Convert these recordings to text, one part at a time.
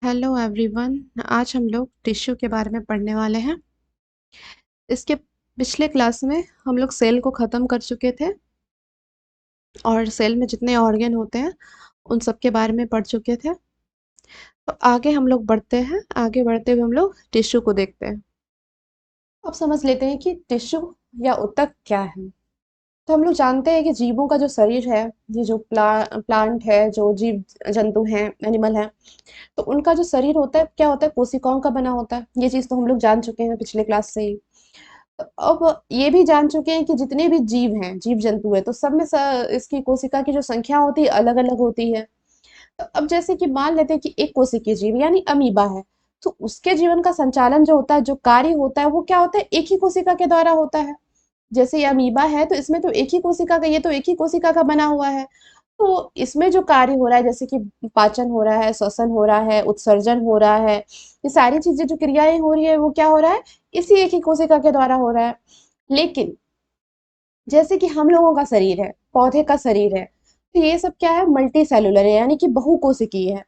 Hello everyone. आज हम लोग टिश्यू के बारे में पढ़ने वाले हैं। इसके पिछले क्लास में हम लोग सेल को ख़त्म कर चुके थे और सेल में जितने ऑर्गन होते हैं उन सब के बारे में पढ़ चुके थे। तो आगे हम लोग बढ़ते हैं। आगे बढ़ते हुए हम लोग टिश्यू को देखते हैं। अब समझ लेते हैं कि टिश्यू या ऊतक क्या है। तो हम लोग जानते हैं कि जीवों का जो शरीर है, ये जो प्लांट है, जो जीव जंतु हैं, एनिमल है, तो उनका जो शरीर होता है क्या होता है, कोशिकाओं का बना होता है। ये चीज़ तो हम लोग जान चुके हैं पिछले क्लास से ही। तो अब ये भी जान चुके हैं कि जितने भी जीव हैं, जीव जंतु है, तो सब में इसकी कोशिका की जो संख्या होती है अलग अलग होती है। तो अब जैसे कि मान लेते हैं कि एक कोशिकीय जीव यानी अमीबा है, तो उसके जीवन का संचालन जो होता है, जो कार्य होता है, वो क्या होता है, एक ही कोशिका के द्वारा होता है। जैसे ये अमीबा है तो इसमें तो एक ही कोशिका का, ये तो एक ही कोशिका का बना हुआ है। तो इसमें जो कार्य हो रहा है, जैसे कि पाचन हो रहा है, श्वसन हो रहा है, उत्सर्जन हो रहा है, ये सारी चीजें जो क्रियाएं हो रही है वो क्या हो रहा है, इसी एक ही कोशिका के द्वारा हो रहा है। लेकिन जैसे कि हम लोगों का शरीर है, पौधे का शरीर है, तो ये सब क्या है, मल्टी सेलुलर है, यानी कि बहुकोशिकीय है।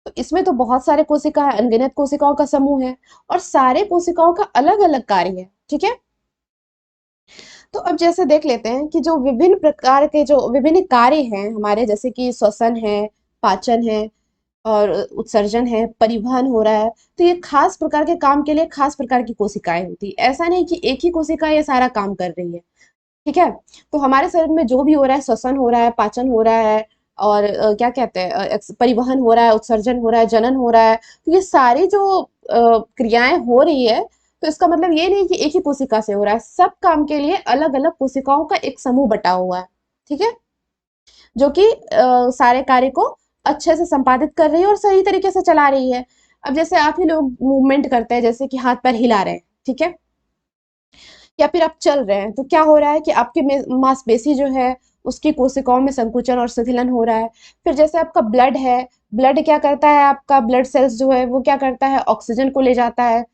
तो इसमें तो बहुत सारे कोशिका है, अनगिनत कोशिकाओं का समूह है, और सारे कोशिकाओं का अलग अलग कार्य है। ठीक है। तो अब जैसे देख लेते हैं कि जो विभिन्न प्रकार के जो विभिन्न कार्य हैं हमारे, जैसे कि श्वसन है, पाचन है, और उत्सर्जन है, परिवहन हो रहा है, तो ये खास प्रकार के काम के लिए खास प्रकार की कोशिकाएं होती है। ऐसा नहीं कि एक ही कोशिका ये सारा काम कर रही है। ठीक है। तो हमारे शरीर में जो भी हो रहा है, श्वसन हो रहा है, पाचन हो रहा है, और क्या कहते हैं, परिवहन हो रहा है, उत्सर्जन हो रहा है, जनन हो रहा है, तो ये सारी जो क्रियाएं हो रही है, तो इसका मतलब ये नहीं कि एक ही कोशिका से हो रहा है। सब काम के लिए अलग अलग कोशिकाओं का एक समूह बटा हुआ है। ठीक है। जो कि सारे कार्य को अच्छे से संपादित कर रही है और सही तरीके से चला रही है। अब जैसे आप ही लोग मूवमेंट करते हैं, जैसे कि हाथ पैर हिला रहे हैं, ठीक है, या फिर आप चल रहे हैं, तो क्या हो रहा है कि आपकी मांसपेशी जो है उसकी कोशिकाओं में संकुचन और शिथिलन हो रहा है। फिर जैसे आपका ब्लड है, ब्लड क्या करता है, आपका ब्लड सेल्स जो है वो क्या करता है, ऑक्सीजन को ले जाता है,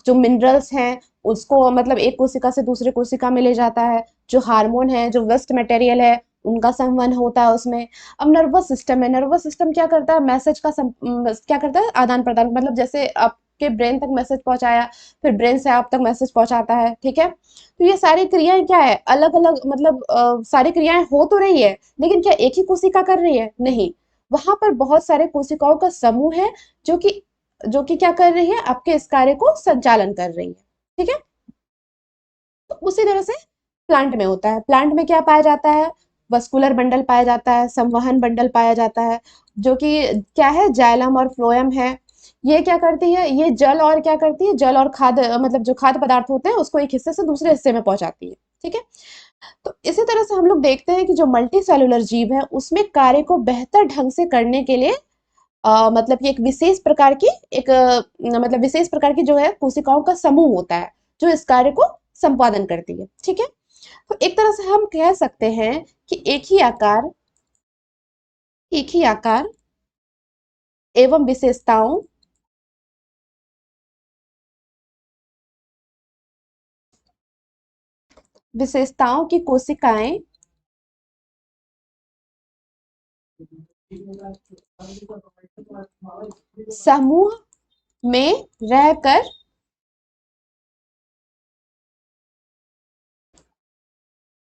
जो मिनरल्स हैं उसको मतलब एक कोशिका से दूसरे कोशिका में ले जाता है। जो हार्मोन है, जो वेस्ट मटेरियल है, उनका संवहन होता है उसमें। अब नर्वस सिस्टम है, नर्वस सिस्टम क्या करता है, मैसेज का क्या करता है, आदान प्रदान, मतलब जैसे आपके ब्रेन तक मैसेज पहुंचाया, फिर ब्रेन से आप तक मैसेज पहुंचाता है। ठीक है। तो ये सारी क्रियाएं क्या है, अलग अलग, मतलब सारी क्रियाएं हो तो रही है, लेकिन क्या एक ही कोशिका कर रही है, नहीं। वहां पर बहुत सारे कोशिकाओं का समूह है, जो कि क्या कर रही है, आपके इस कार्य को संचालन कर रही है। ठीक है। तो उसी तरह से प्लांट में होता है। प्लांट में क्या पाया जाता है, वस्कुलर बंडल पाया जाता है, संवहन बंडल पाया जाता है, जो कि क्या है, जाइलम और फ्लोएम है। ये क्या करती है, ये जल और क्या करती है, जल और खाद्य, मतलब जो खाद्य पदार्थ होते हैं उसको एक हिस्से से दूसरे हिस्से में पहुंचाती है। ठीक है। तो इसी तरह से हम लोग देखते हैं कि जो मल्टी सेलुलर जीव है उसमें कार्य को बेहतर ढंग से करने के लिए मतलब कि एक विशेष प्रकार की एक मतलब विशेष प्रकार की जो है कोशिकाओं का समूह होता है, जो इस कार्य को संपादन करती है। ठीक है। तो एक तरह से हम कह सकते हैं कि एक ही आकार एवं विशेषताओं की कोशिकाएं समूह में रहकर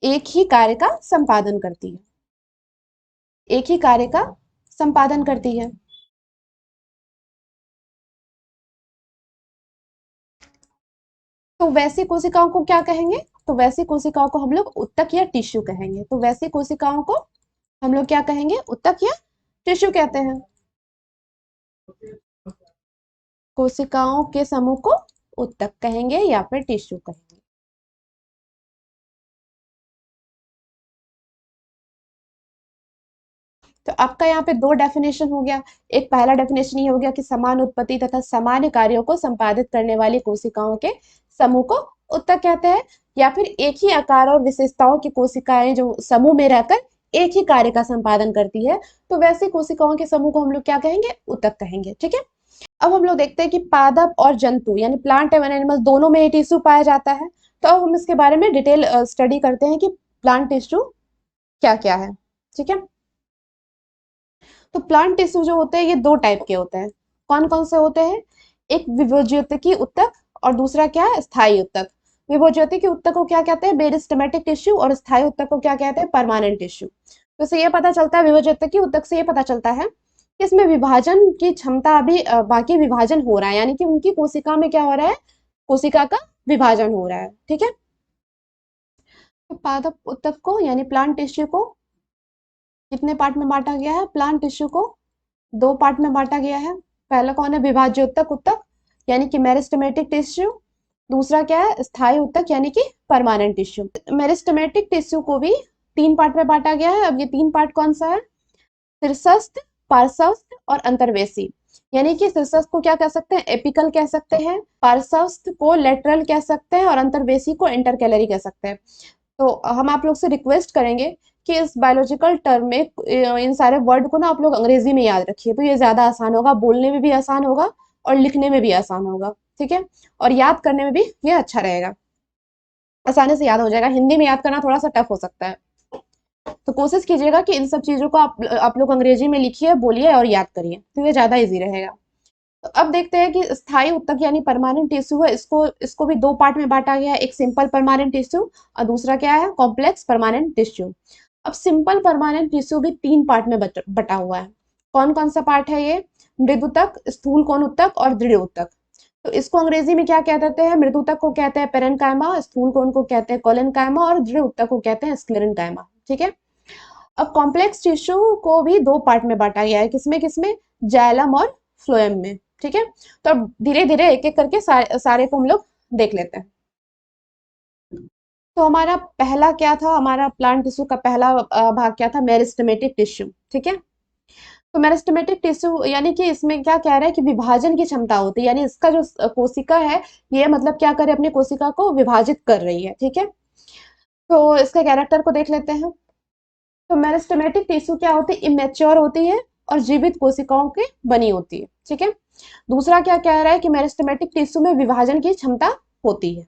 एक ही कार्य का संपादन करती है, एक ही कार्य का संपादन करती है। तो वैसी कोशिकाओं को क्या कहेंगे, तो वैसी कोशिकाओं को हम लोग उत्तक या टिश्यू कहेंगे। तो वैसी कोशिकाओं को हम लोग क्या कहेंगे, उत्तक या टिश्यू कहते हैं। कोशिकाओं के समूह को उत्तक कहेंगे या फिर टिश्यू कहेंगे। तो आपका यहाँ पे दो डेफिनेशन हो गया। एक पहला डेफिनेशन ये हो गया कि समान उत्पत्ति तथा सामान्य कार्यों को संपादित करने वाली कोशिकाओं के समूह को उत्तक कहते हैं। या फिर एक ही आकार और विशेषताओं की कोशिकाएं जो समूह में रहकर एक ही कार्य का संपादन करती है, तो वैसी कोशिकाओं के समूह को हम लोग क्या कहेंगे, उत्तक कहेंगे। ठीक है। अब हम लोग देखते हैं कि पादप और जंतु यानी प्लांट एवं एनिमल दोनों में ये टिश्यू पाया जाता है। तो अब हम इसके बारे में डिटेल स्टडी करते हैं कि प्लांट टिश्यू क्या क्या है। ठीक है। तो प्लांट टिश्यू जो होते हैं ये दो टाइप के होते हैं। कौन कौन से होते हैं? एक विभोज्योतिकी ऊतक और दूसरा क्या है? स्थायी ऊतक। विभोज्योतिकी ऊतक को क्या कहते हैं? मेरिस्टेमेटिक टिश्यू, और स्थायी ऊतक को क्या कहते हैं? Permanent tissue. तो इससे ये पता चलता है, विभोज्योतिकी ऊतक से ये पता चलता है कि इसमें विभाजन की क्षमता अभी बाकी विभाजन हो रहा है, यानी कि उनकी कोशिका में क्या हो रहा है? कोशिका का विभाजन हो रहा है। ठीक है। तो पादप ऊतक को यानी प्लांट टिश्यू को कितने पार्ट में बांटा गया है? प्लांट टिश्यू को दो पार्ट में बांटा गया है। पहला कौन है? विभाज्य ऊतक ऊतक यानी कि मेरिस्टेमेटिक टिश्यू। दूसरा क्या है? स्थायी ऊतक यानी कि परमानेंट टिश्यू। मेरिस्टेमेटिक टिश्यू को भी तीन पार्ट में बांटा गया है। अब ये तीन पार्ट कौन सा है? शीर्षस्थ, पार्श्वस्थ और अंतर्वेशी। यानी कि शीर्षस्थ को क्या कह सकते हैं? एपिकल कह सकते हैं, पार्श्वस्थ को लेटरल कह सकते हैं और अंतर्वेशी को इंटरकैलरी कह सकते हैं। तो हम आप लोग से रिक्वेस्ट करेंगे कि इस बायोलॉजिकल टर्म में इन सारे वर्ड को ना आप लोग अंग्रेजी में याद रखिए, तो ये ज्यादा आसान होगा, बोलने में भी आसान होगा और लिखने में भी आसान होगा। ठीक है। और याद करने में भी ये अच्छा रहेगा, आसानी से याद हो जाएगा। हिंदी में याद करना थोड़ा सा टफ हो सकता है, तो कोशिश कीजिएगा कि इन सब चीजों को आप लोग अंग्रेजी में लिखिए, बोलिए और याद करिए, तो ये ज्यादा इजी रहेगा। तो अब देखते हैं कि स्थायी ऊतक यानी परमानेंट टिश्यू है, इसको भी दो पार्ट में बांटा गया है। एक सिंपल परमानेंट टिश्यू और दूसरा क्या है? Complex permanent tissue. अब सिंपल परमानेंट टिश्यू भी तीन पार्ट में बटा हुआ है। कौन कौन सा पार्ट है ये? मृदुतक, स्थूल कोण ऊतक और दृढ़ ऊतक। तो इसको अंग्रेजी में क्या कह देते हैं? मृदुतक को कहते हैं पेरेन्काइमा, स्थूल कोण को कहते हैं कोलेनकाइमा और दृढ़ ऊतक को कहते हैं स्क्लेरेन्काइमा। ठीक है। अब कॉम्प्लेक्स टिश्यू को भी दो पार्ट में बांटा गया है। किसमें किसमें? जाइलम और फ्लोएम में। ठीक है। तो अब धीरे धीरे एक एक करके सारे को हम लोग देख लेते हैं। तो हमारा पहला क्या था? हमारा प्लांट टिश्यू का पहला भाग क्या था? Meristematic tissue. ठीक है। तो मेरिस्टेमेटिक टिश्यू यानी कि इसमें क्या कह रहा है कि विभाजन की क्षमता होती है, यानी इसका जो कोशिका है ये मतलब क्या करे? अपनी कोशिका को विभाजित कर रही है। ठीक है। तो इसके कैरेक्टर को देख लेते हैं। तो मेरिस्टेमेटिक टिश्यू क्या होती है? इमेच्योर होती है और जीवित कोशिकाओं की बनी होती है। ठीक है। दूसरा क्या कह रहा है कि मेरिस्टेमेटिक टिश्यू में विभाजन की क्षमता होती है।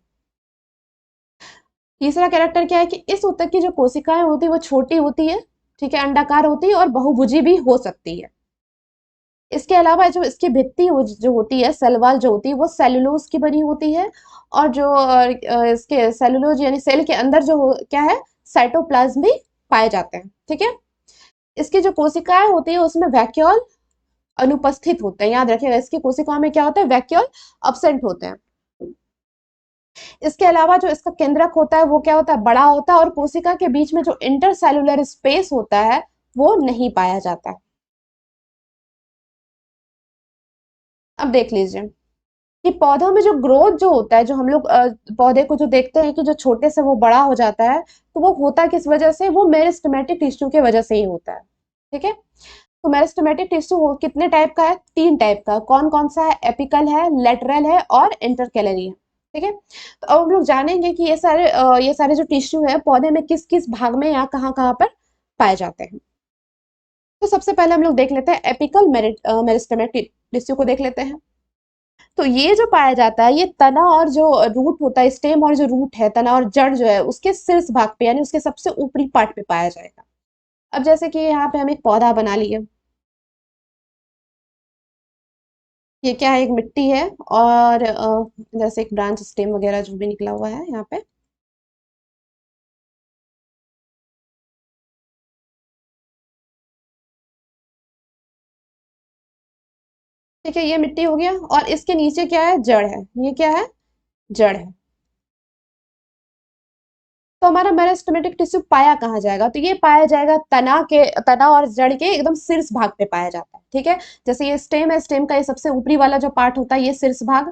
तीसरा कैरेक्टर क्या है कि इस ऊतक की जो कोशिकाएं होती है वो छोटी होती है। ठीक है। अंडाकार होती है और बहुभुजी भी हो सकती है। इसके अलावा जो इसकी भित्ति जो होती है, सेल वॉल जो होती है, वो सेलुलोज की बनी होती है। और जो इसके सेलुलोज यानी सेल के अंदर जो क्या है? साइटोप्लाज्म भी पाए जाते हैं। ठीक है। इसकी जो कोशिकाएं होती है उसमें वैक्यूल अनुपस्थित होते हैं। याद रखिएगा, इसकी कोशिकाओं में क्या होता है? वैक्यूल अब्सेंट होते हैं। इसके अलावा जो इसका केंद्रक होता है वो क्या होता है? बड़ा होता है और कोशिका के बीच में जो इंटरसेलुलर स्पेस होता है वो नहीं पाया जाता है। अब देख लीजिए कि पौधों में जो ग्रोथ जो होता है, जो हम लोग पौधे को जो देखते हैं कि जो छोटे से वो बड़ा हो जाता है, तो वो होता किस वजह से? वो मेरिस्टेमेटिक टिश्यू के वजह से ही होता है। ठीक है। तो मेरिस्टेमेटिक टिश्यू कितने टाइप का है? तीन टाइप का। कौन कौन सा है? एपिकल है, लेटरल है और इंटरकैलरी है। ठीक है। तो अब हम लोग जानेंगे कि ये सारे जो टिश्यू है पौधे में किस किस भाग में या कहाँ कहाँ पर पाए जाते हैं। तो सबसे पहले हम लोग देख लेते हैं एपिकल मेरिस्टेमेटिक टिश्यू को देख लेते हैं। तो ये जो पाया जाता है ये तना और जो रूट होता है, स्टेम और जो रूट है, तना और जड़ जो है उसके शीर्ष भाग पे यानी उसके सबसे ऊपरी पार्ट पे पाया जाएगा। अब जैसे कि यहाँ पे हम एक पौधा बना लिए, ये क्या है? एक मिट्टी है और जैसे एक ब्रांच स्टेम वगैरह जो भी निकला हुआ है यहाँ पे। ठीक है, ये मिट्टी हो गया और इसके नीचे क्या है? जड़ है। ये क्या है? जड़ है। तो हमारा मेरिस्टेमेटिक टिश्यू पाया कहाँ जाएगा? तो ये पाया जाएगा तना और जड़ के एकदम शीर्ष भाग पे पाया जाता है। ठीक है। जैसे ये स्टेम है, स्टेम का ये सबसे ऊपरी वाला जो पार्ट होता है ये शीर्ष भाग,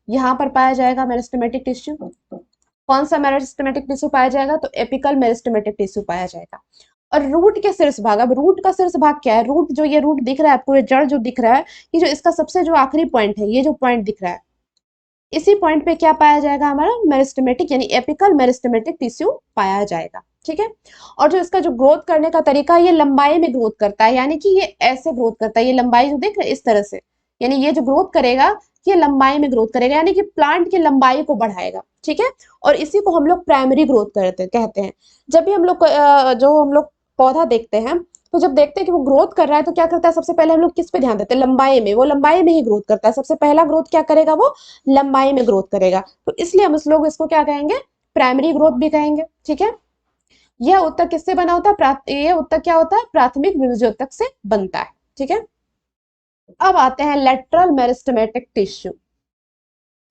यहाँ पर पाया जाएगा मेरिस्टेमेटिक टिश्यू। कौन सा मेरिस्टेमेटिक टिश्यू पाया जाएगा? तो एपिकल मेरिस्टेमेटिक टिश्यू पाया जाएगा। और रूट के शीर्ष भाग, अब रूट का शीर्ष भाग क्या है? रूट जो ये रूट दिख रहा है आपको, ये जड़ जो दिख रहा है, ये जो इसका सबसे जो आखिरी पॉइंट है, ये जो पॉइंट दिख रहा है, इसी पॉइंट पे क्या पाया जाएगा? हमारा मेरिस्टेमेटिक यानी एपिकल मेरिस्टेमेटिक टिश्यू पाया जाएगा। ठीक है। और जो इसका जो ग्रोथ करने का तरीका है, ये लंबाई में ग्रोथ करता है, यानी कि ये ऐसे ग्रोथ करता है। ये लंबाई जो देख रहे हैं इस तरह से, यानी ये जो ग्रोथ करेगा ये लंबाई में ग्रोथ करेगा, यानी कि प्लांट की लंबाई को बढ़ाएगा। ठीक है। और इसी को हम लोग प्राइमरी ग्रोथ कहते हैं। जब भी हम लोग जो हम लोग पौधा देखते हैं तो जब देखते हैं कि वो ग्रोथ कर रहा है तो क्या करता है, सबसे पहले हम लोग किस पे ध्यान देते हैं, लंबाई में। वो लंबाई में ही ग्रोथ करता है, सबसे पहला ग्रोथ क्या करेगा, वो लंबाई में ग्रोथ करेगा। तो इसलिए हम उस लोग इसको क्या कहेंगे, प्राइमरी ग्रोथ भी कहेंगे। ठीक है, यह उत्तक किससे बना होता है, ये उत्तक क्या होता है, प्राथमिक विभजोतक से बनता है। ठीक है, अब आते हैं लेटरल मेरिस्टेमेटिक टिश्यू।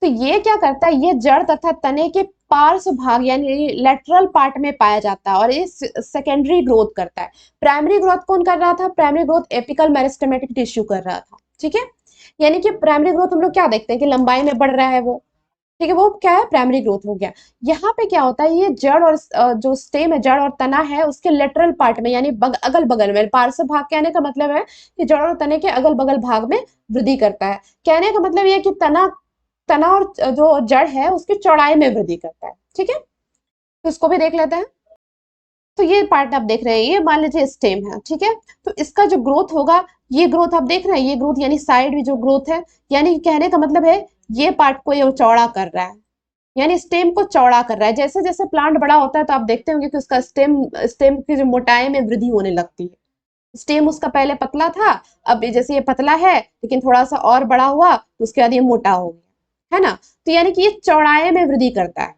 तो ये क्या करता है, ये जड़ तथा तने के पार्श्व भाग यानी लेटरल पार्ट में पाया जाता है और ये सेकेंडरी ग्रोथ करता है। प्राइमरी ग्रोथ कौन कर रहा था, primary growth apical meristematic tissue कर रहा था। ठीक है, यानी कि प्राइमरी ग्रोथ हम लोग क्या देखते हैं कि लंबाई में बढ़ रहा है वो। ठीक है, वो क्या है, प्राइमरी ग्रोथ हो गया। यहाँ पे क्या होता है, ये जड़ और जो स्टेम है, जड़ और तना है, उसके लेटरल पार्ट में यानी अगल बगल में, पार्श्व भाग कहने का मतलब है कि जड़ और तने के अगल बगल भाग में वृद्धि करता है। कहने का मतलब ये है कि तना तना और जो जड़ है उसकी चौड़ाई में वृद्धि करता है। ठीक है, तो इसको भी देख लेते हैं। तो ये पार्ट आप देख रहे हैं, ये मान लीजिए स्टेम है। ठीक है, तो इसका जो ग्रोथ होगा, ये ग्रोथ आप देख रहे हैं, ये ग्रोथ यानी साइड में जो ग्रोथ है, यानी कहने का मतलब है ये पार्ट को ये चौड़ा कर रहा है, यानी स्टेम को चौड़ा कर रहा है। जैसे जैसे प्लांट बड़ा होता है तो आप देखते होंगे कि उसका स्टेम स्टेम की जो मोटाई में वृद्धि होने लगती है। स्टेम उसका पहले पतला था, अब जैसे ये पतला है लेकिन थोड़ा सा और बड़ा हुआ तो उसके बाद ये मोटा हो गया, है ना। तो यानी कि ये चौड़ाई में वृद्धि करता है,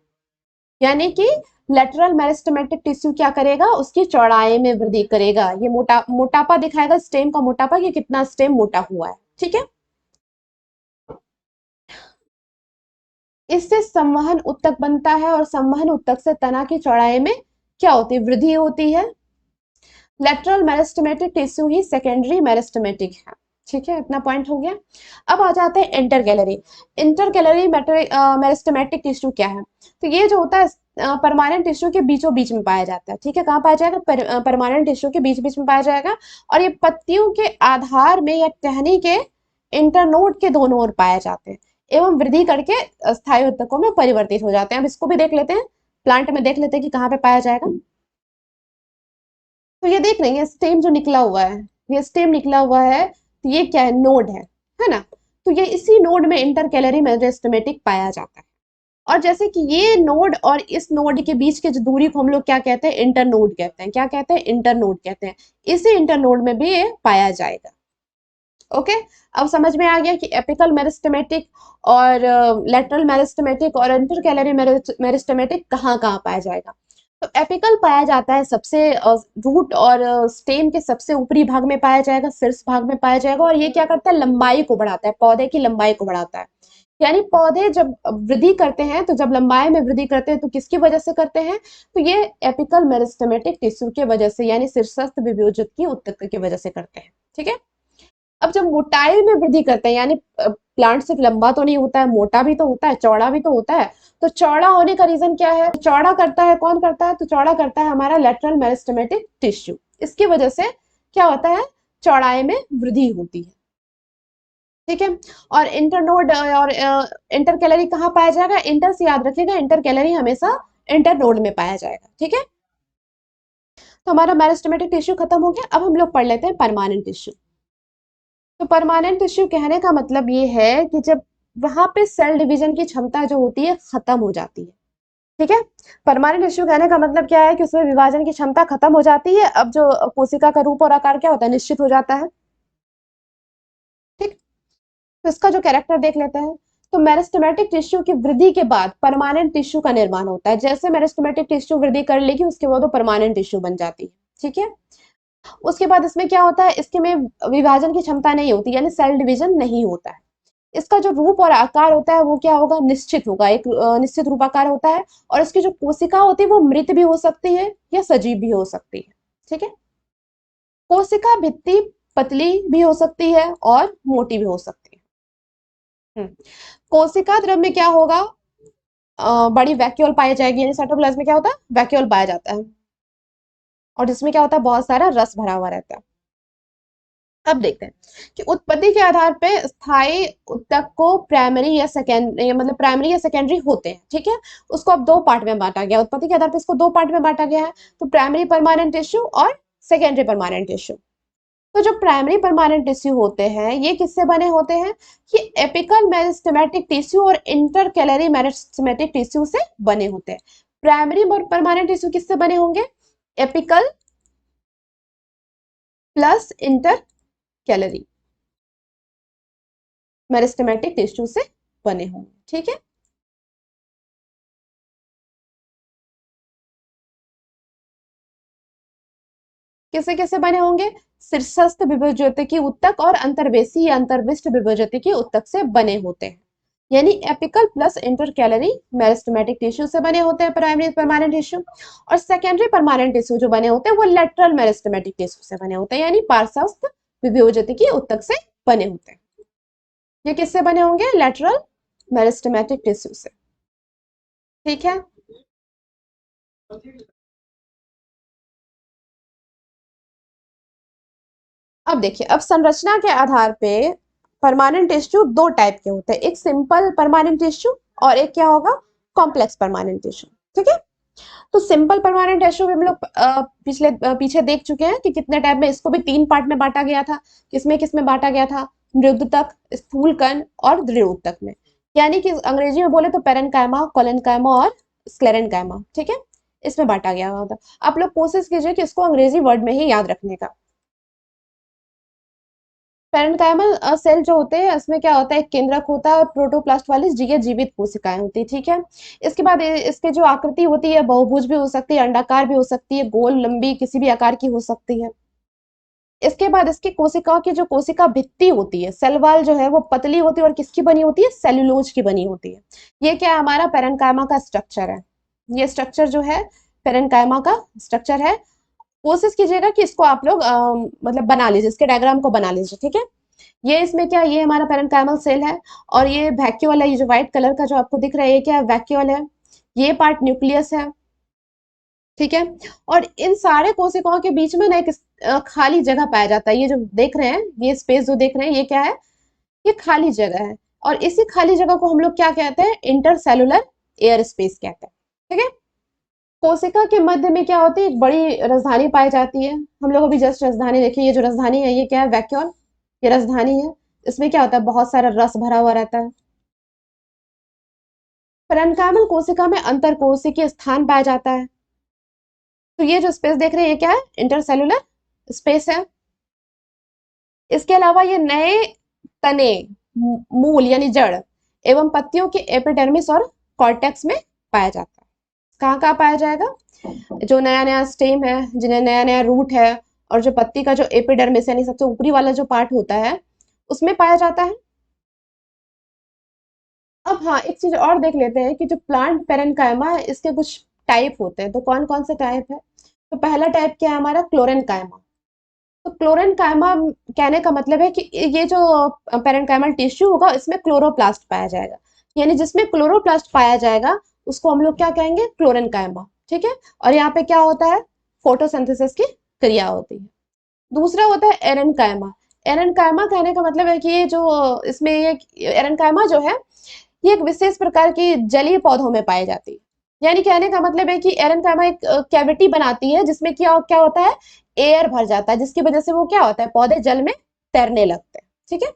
यानी कि लेटरल मेरिस्टेमेटिक टिश्यू क्या करेगा, उसकी चौड़ाई में वृद्धि करेगा। ये मोटापा दिखाएगा, स्टेम का मोटापा, कि कितना स्टेम मोटा हुआ है। ठीक है, इससे संवहन उत्तक बनता है और संवहन उत्तक से तना की चौड़ाई में क्या होती है, वृद्धि होती है। लेटरल मेरिस्टेमेटिक टिश्यू ही सेकेंडरी मेरिस्टेमेटिक है। ठीक है, इतना पॉइंट हो गया। अब आ जाते हैं inter gallery. Inter gallery meristematic tissue क्या है, तो ये जो होता है परमानेंट टिश्यू के बीचों बीच में पाया जाता है। ठीक है, कहाँ पाया जाएगा, परमानेंट टिश्यू के बीच बीच में पाया जाएगा। और ये पत्तियों के आधार में या टहनी के इंटरनोड के दोनों ओर पाए जाते हैं एवं वृद्धि करके स्थायी ऊतकों में परिवर्तित हो जाते हैं। अब इसको भी देख लेते हैं, प्लांट में देख लेते हैं कि कहाँ पे पाया जाएगा। तो ये देख रही है स्टेम जो निकला हुआ है, ये स्टेम निकला हुआ है, तो ये क्या है, नोड है ना। तो ये इसी नोड में इंटर कैलरी मेरिस्टेमेटिक पाया जाता है। और जैसे कि ये नोड और इस नोड के बीच की जो दूरी को हम लोग क्या कहते हैं, इंटर नोड कहते हैं। क्या कहते हैं, इंटर नोड कहते हैं। इसी इंटर नोड में भी ये पाया जाएगा। ओके, अब समझ में आ गया कि एपिकल मेरिस्टेमेटिक और लेटरल मेरिस्टेमेटिक और इंटर कैलरी मेरिस्टेमेटिक कहाँ कहाँ पाया जाएगा। तो एपिकल पाया जाता है सबसे रूट और स्टेम के सबसे ऊपरी भाग में पाया जाएगा, शीर्ष भाग में पाया जाएगा। और ये क्या करता है, लंबाई को बढ़ाता है, पौधे की लंबाई को बढ़ाता है। यानी पौधे जब वृद्धि करते हैं, तो जब लंबाई में वृद्धि करते हैं तो किसकी वजह से करते हैं, तो ये एपिकल मेरिस्टेमेटिक टिश्यू की वजह से, यानी शीर्षस्थ विभोजित की उत्तक की वजह से करते हैं। ठीक है, अब जब मोटाई में वृद्धि करते हैं, यानी प्लांट सिर्फ लंबा तो नहीं होता है, मोटा भी तो होता है, चौड़ा भी तो होता है। तो चौड़ा होने का रीजन क्या है, चौड़ा करता है, कौन करता है, तो चौड़ा करता है हमारा लेटरल मेरिस्टेमेटिक टिश्यू। इसकी वजह से क्या होता है, चौड़ाई में वृद्धि होती है। ठीक है, और इंटरनोड और इंटर कैलरी कहाँ पाया जाएगा, इंटर से याद रखिएगा, इंटर कैलरी हमेशा इंटरनोड में पाया जाएगा। ठीक है, तो हमारा मेरिस्टेमेटिक टिश्यू खत्म हो गया। अब हम लोग पढ़ लेते हैं परमानेंट टिश्यू। तो परमानेंट टिश्यू कहने का मतलब ये है कि जब वहां पे सेल डिवीजन की क्षमता जो होती है खत्म हो जाती है। ठीक है, परमानेंट टिश्यू कहने का मतलब क्या है कि उसमें विभाजन की क्षमता खत्म हो जाती है। अब जो कोशिका का रूप और आकार क्या होता है, निश्चित हो जाता है। ठीक, तो इसका जो कैरेक्टर देख लेते हैं। तो मेरिस्टेमेटिक टिश्यू की वृद्धि के बाद परमानेंट टिश्यू का निर्माण होता है। जैसे मेरिस्टेमेटिक टिश्यू वृद्धि कर लेगी उसके बाद वो परमानेंट टिश्यू बन जाती है। ठीक है, उसके बाद इसमें क्या होता है, इसके में विभाजन की क्षमता नहीं होती, यानी सेल डिवीजन नहीं होता है। इसका जो रूप और आकार होता है वो क्या होगा, निश्चित होगा, एक निश्चित रूपाकार होता है। और इसकी जो कोशिका होती है वो मृत भी हो सकती है या सजीव भी हो सकती है। ठीक है, कोशिका भित्ति पतली भी हो सकती है और मोटी भी हो सकती है। कोशिका द्रव में क्या होगा, बड़ी वैक्यूल पाई जाएगी, यानी साइटोप्लाज्म में क्या होता है, वैक्यूल पाया जाता है। और जिसमें क्या होता है, बहुत सारा रस भरा हुआ रहता है। अब देखते हैं कि उत्पत्ति के आधार पे स्थायी ऊतक को प्राइमरी या सेकेंडरी, मतलब प्राइमरी या सेकेंडरी होते हैं। ठीक है, उसको अब दो पार्ट में बांटा गया, उत्पत्ति के आधार पे इसको दो पार्ट में बांटा गया है। तो प्राइमरी परमानेंट टिश्यू और सेकेंडरी परमानेंट टिश्यू। तो जो प्राइमरी परमानेंट टिश्यू होते हैं ये किससे बने होते हैं, ये एपिकल मेरिस्टेमेटिक टिश्यू और इंटरकैलरी मेरिस्टेमेटिक टिश्यू से बने होते हैं। प्राइमरी परमानेंट टिश्यू किससे बने होंगे, apical plus inter calorie meristematic tissue से बने होंगे। ठीक है, किसे किसे बने होंगे? शीर्षस्थ विभज्योतिकी ऊतक और अंतर्वेशी या अंतर्विष्ट विभज्योतिकी ऊतक से बने होते हैं। यानी apical plus intercalary meristematic tissue से बने होते हैं प्राइमरी परमानेंट टिश्यू, और सेकेंडरी परमानेंट टिश्यू जो बने होते हैं वो लेटरल मेरिस्टेमेटिक टिश्यू से बने होते हैं, यानी पार्श्वस्थ विभज्योतिकी ऊतक से बने होते हैं। ये किससे बने होंगे? लेटरल मेरिस्टेमेटिक टिश्यू से। ठीक है, अब देखिए, अब संरचना के आधार पे परमानेंट टिश्यू दो टाइप के होते हैं, एक सिंपल परमानेंट टिश्यू और एक क्या होगा? Complex permanent tissue. ठीक है, तो सिंपल परमानेंट टिश्यू भी हम लोग पीछे देख चुके हैं कि कितने टाइप में, इसको भी तीन पार्ट में बांटा गया था। किसमें किसमें बांटा गया था? मृदुतक, स्थूलकण और दृढ़ ऊतक में। यानी कि अंग्रेजी में बोले तो पेरेन्काइमा, कोलेनकाइमा और स्क्लेरेन्काइमा। ठीक है, इसमें बांटा गया हुआ था। आप लोग कोशिश कीजिए कि इसको अंग्रेजी वर्ड में ही याद रखने का। पैरेन्काइमल सेल जो होते हैं, इसमें क्या होता है? एक केंद्रक होता है और प्रोटोप्लास्ट वाली जीवित कोशिकाएं होती है। ठीक है, इसके बाद इसके जो आकृति होती है बहुभुज भी हो सकती है, अंडाकार भी हो सकती है, गोल लंबी किसी भी आकार की हो सकती है। इसके बाद इसकी कोशिकाओं की जो कोशिका भित्ति होती है, सेल वॉल जो है वो पतली होती है और किसकी बनी होती है? सेल्यूलोज की बनी होती है। ये क्या है? हमारा पैरेन्काइमा का स्ट्रक्चर है। ये स्ट्रक्चर जो है पैरेन्काइमा का स्ट्रक्चर है। कोशिश कीजिएगा कि इसको आप लोग मतलब बना लीजिए, इसके डायग्राम को बना लीजिए। ठीक है, ये इसमें क्या, ये हमारा पैरेन्काइमल सेल है और ये वैक्यूअल है। ये जो व्हाइट कलर का जो आपको दिख रहा है ये क्या है? वैक्यूअल है। ये पार्ट न्यूक्लियस है। ठीक है, और इन सारे कोशिकाओं के बीच में ना एक खाली जगह पाया जाता है। ये जो देख रहे हैं, ये स्पेस जो देख रहे हैं, ये क्या है? ये खाली जगह है। और इसी खाली जगह को हम लोग क्या कहते हैं? इंटरसेलुलर एयर स्पेस कहते हैं। ठीक है, कोशिका के मध्य में क्या होती है? एक बड़ी राजधानी पाई जाती है। हम लोग अभी जस्ट राजधानी देखिए, ये जो राजधानी है ये क्या है? वैक्यूल, ये राजधानी है। इसमें क्या होता है? बहुत सारा रस भरा हुआ रहता है। पैरेन्काइमल कोशिका में अंतर कोशिकीय स्थान पाया जाता है। तो ये जो स्पेस देख रहे हैं ये क्या है? इंटरसेलुलर स्पेस है। इसके अलावा ये नए तने, मूल यानी जड़ एवं पत्तियों के एपिडर्मिस और कॉर्टेक्स में पाया जाता है। कहाँ कहाँ पाया जाएगा? जो नया नया स्टेम है, जिन्हें नया नया रूट है, और जो पत्ती का जो एपिडर्मिस यानी सबसे ऊपरी वाला जो पार्ट होता है उसमें पाया जाता है। अब हाँ, एक चीज और देख लेते हैं कि जो प्लांट पेरेन्काइमा है इसके कुछ टाइप होते हैं। तो कौन कौन से टाइप है? तो पहला टाइप क्या है हमारा? क्लोरेन्काइमा। तो क्लोरेन्काइमा कहने का मतलब है कि ये जो पेरेन्काइमल टिश्यू होगा इसमें क्लोरोप्लास्ट पाया जाएगा। यानी जिसमें क्लोरोप्लास्ट पाया जाएगा उसको हम लोग क्या कहेंगे? क्लोरेन्काइमा। ठीक है, और यहाँ पे क्या होता है? फोटोसिंथेसिस की क्रिया होती है। दूसरा होता है एरेन्काइमा। एरेन्काइमा कहने का मतलब है कि ये जो इसमें ये एरेन्काइमा जो है ये एक विशेष प्रकार की जलीय पौधों में पाई जाती है। यानी कहने का मतलब है कि एरेन्काइमा एक कैविटी बनाती है जिसमें क्या क्या होता है? एयर भर जाता है, जिसकी वजह से वो क्या होता है? पौधे जल में तैरने लगते हैं। ठीक है,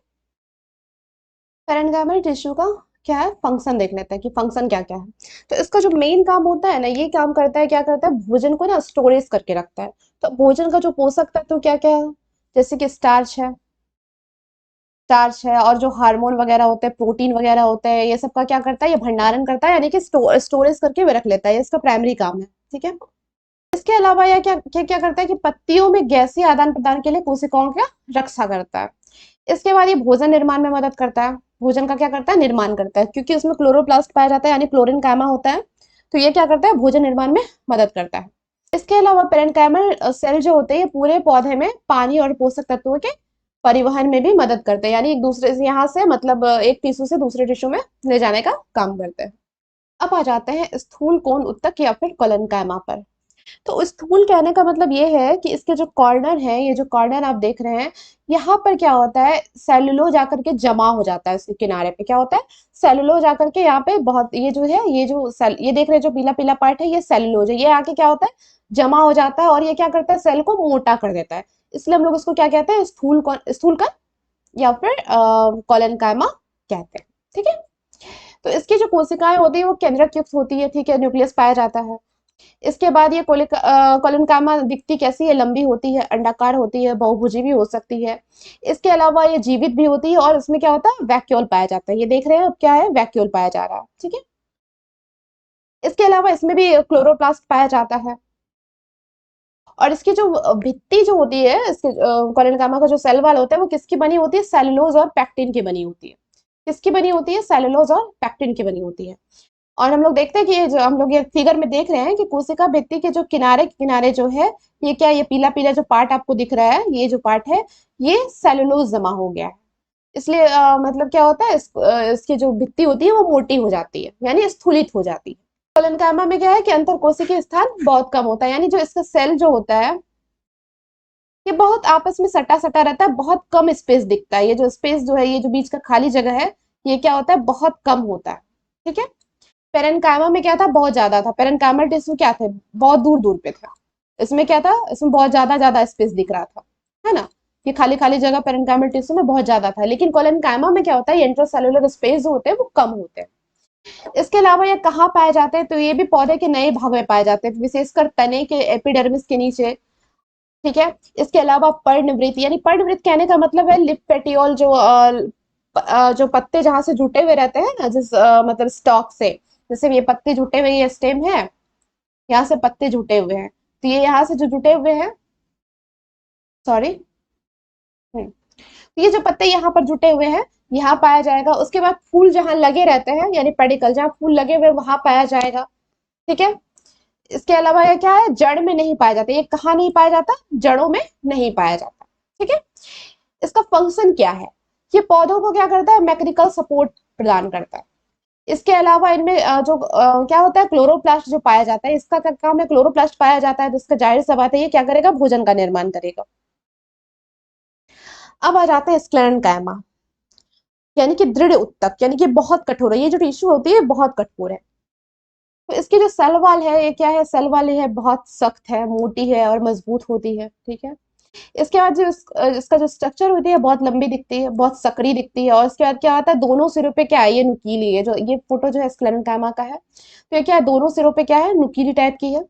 पेरेन्काइमल टिश्यू का क्या है? फंक्शन देख लेते हैं कि फंक्शन क्या क्या है। तो इसका जो मेन काम होता है ना, ये काम करता है, क्या करता है? भोजन को ना स्टोरेज करके रखता है। तो भोजन का जो पोषक तत्व क्या क्या है? जैसे कि स्टार्च है, स्टार्च है, और जो हार्मोन वगैरह होते हैं, प्रोटीन वगैरह होते हैं, ये सब का क्या करता है? ये भंडारण करता है, यानी कि स्टोरेज करके वे रख लेता है। ये इसका प्राइमरी काम है। ठीक है, इसके अलावा यह क्या क्या क्या करता है कि पत्तियों में गैसीय आदान प्रदान के लिए कोशिकाओं का रक्षा करता है। इसके बाद ये भोजन निर्माण में मदद करता है। भोजन का क्या करता है? निर्माण करता है, क्योंकि उसमें क्लोरोप्लास्ट पाया जाता है यानी क्लोरीन कायमा होता है। तो ये क्या करता है? भोजन निर्माण में मदद करता है। इसके अलावा पेरेन्काइमल सेल जो होते हैं पूरे पौधे में पानी और पोषक तत्वों के परिवहन में भी मदद करते हैं, यानी एक दूसरे से यहाँ से मतलब एक टिश्यू से दूसरे टिश्यू में ले जाने का काम करते हैं। अब आ जाते हैं स्थूल कोण उत्तक या फिर कोलेनकाइमा पर। तो स्थूल कहने का मतलब ये है कि इसके जो कॉर्नर है, ये जो कॉर्नर आप देख रहे हैं, यहाँ पर क्या होता है? सेलुलोज आकर के जमा हो जाता है। इसके किनारे पे क्या होता है? सेलुलोज आकर के यहाँ पे बहुत, ये जो है, ये जो सेल, ये देख रहे हैं जो पीला पीला पार्ट है, ये सेलुलोज है। ये आके क्या होता है? जमा हो जाता है और ये क्या करता है? सेल को मोटा कर देता है। इसलिए हम लोग इसको क्या कहते हैं? स्थूल कण या फिर कोलेनकाइमा कहते हैं। ठीक है, तो इसकी जो कोशिकाएं होती है वो केंद्रक युक्त होती है। ठीक है, न्यूक्लियस पाया जाता है। इसके बाद ये कोलिनकामा दिखती कैसी है, लंबी होती है, अंडाकार होती है, बहुभुजी भी हो सकती है। इसके अलावा ये जीवित भी होती है और इसमें क्या होता है, वैक्यूल पाया जाता है। ये देख रहे हैं अब क्या है, वैक्यूल पाया जा रहा है, ठीक है। इसके अलावा इसमें भी क्लोरोप्लास्ट पाया जाता है। और इसकी जो भित्ति जो होती है, इसके कोलिनकामा का जो सेल वॉल होता है वो किसकी बनी होती है, सेलुलोज और पैक्टिन की बनी होती है। किसकी बनी होती है, सेलुलोज और पैक्टिन की बनी होती है। और हम लोग देखते हैं कि जो हम लोग ये फिगर में देख रहे हैं कि कोशिका भित्ति के जो किनारे किनारे जो है, ये क्या, ये पीला पीला जो पार्ट आपको दिख रहा है, ये जो पार्ट है, ये सेलुलोज जमा हो गया है। इसलिए मतलब क्या होता है, इसकी जो भित्ति होती है वो मोटी हो जाती है, यानी स्थूलित हो जाती है। कोलिनकामा में क्या है कि अंतर कोशिकीय स्थान बहुत कम होता है, यानी जो इसका सेल जो होता है ये बहुत आपस में सटा सटा रहता है, बहुत कम स्पेस दिखता है। ये जो स्पेस जो है, ये जो बीच का खाली जगह है, ये क्या होता है, बहुत कम होता है, ठीक है। पेरेन्काइमा में क्या था, बहुत ज्यादा था। पेरेन्काइमल टिश्यू क्या थे, बहुत दूर दूर पे था। इसमें क्या था, इसमें बहुत ज्यादा ज्यादा स्पेस दिख रहा था, है ना। ये खाली खाली जगह पेरेन्काइमल टिश्यू में बहुत ज्यादा था, लेकिन कोलिनकाइमा में क्या होता है, इंट्रासेल्युलर स्पेस जो होते हैं वो कम होते हैं। इसके अलावा ये कहाँ पाए जाते हैं, तो ये भी पौधे के नए भाग में पाए जाते हैं, विशेषकर तने के एपिडर्मिस के नीचे, ठीक है। इसके अलावा पर्णवृत्त, यानी पर्णवृत्त कहने का मतलब है लिप पेटियोल, जो जो पत्ते जहां से जुटे हुए रहते हैं ना, जिस मतलब स्टॉक से, जैसे ये पत्ते जुटे हुए, ये स्टेम है, यहाँ से पत्ते जुटे हुए हैं, तो ये यहाँ से जो जुटे हुए हैं, सॉरी, तो ये जो पत्ते यहाँ पर जुटे हुए हैं, यहाँ पाया जाएगा। उसके बाद फूल जहाँ लगे रहते हैं, यानी पेडिकल जहाँ फूल लगे हुए वहां पाया जाएगा, ठीक है। इसके अलावा ये क्या है, जड़ में नहीं पाया जाता। ये कहाँ नहीं पाया जाता, जड़ों में नहीं पाया जाता, ठीक है। इसका फंक्शन क्या है, ये पौधों को क्या करता है, मैकेनिकल सपोर्ट प्रदान करता है। इसके अलावा इनमें जो क्या होता है, क्लोरोप्लास्ट जो पाया जाता है, इसका क्या काम है, क्लोरोप्लास्ट पाया जाता है, तो इसका जाहिर सा बात है ये क्या करेगा, भोजन का निर्माण करेगा। अब आ जाते हैं स्क्लेरेन्काइमा, यानी कि दृढ़ उत्तक, यानी कि बहुत कठोर है। ये जो टिश्यू होती है बहुत कठोर है। तो इसकी जो सेल वॉल है, ये क्या है, सेल वॉल है बहुत सख्त है, मोटी है और मजबूत होती है, ठीक है। इसके बाद जो इसका जो स्ट्रक्चर होती है बहुत लंबी दिखती है, बहुत सकरी दिखती है। और इसके बाद क्या आता है, दोनों सिरों पे क्या है, ये नुकीली है। जो ये फोटो जो है स्क्लेरेन्काइमा का है, तो ये क्या है, दोनों सिरों पे क्या है, नुकीली टाइप की है।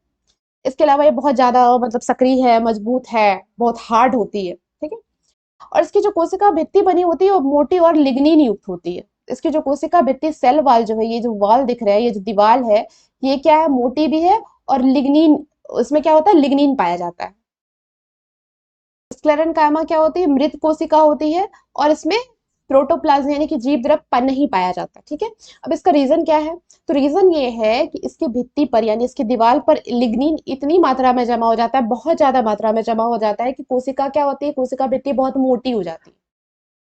इसके अलावा ये बहुत ज्यादा मतलब सक्रिय है, मजबूत है, बहुत हार्ड होती है, ठीक है। और इसकी जो कोशिका भित्ति बनी होती है वो मोटी और लिग्निन युक्त होती है। इसकी जो कोशिका भित्ति सेल वाल जो है, ये जो वाल दिख रहा है, ये जो दीवार है, ये क्या है, मोटी भी है और लिग्निन, उसमें क्या होता है, लिग्निन पाया जाता है। स्क्लेरेन्काइमा क्या होती है, मृत कोशिका होती है और इसमें प्रोटोप्लाज्म यानी कि जीव द्रव्य नहीं पाया जाता, ठीक है। अब इसका रीजन क्या है, तो रीजन ये है कि इसकी भित्ति पर यानी इसकी दीवार पर लिग्निन इतनी मात्रा में जमा हो जाता है, बहुत ज्यादा मात्रा में जमा हो जाता है कि कोशिका क्या होती है, कोशिका भित्ति बहुत मोटी हो जाती है।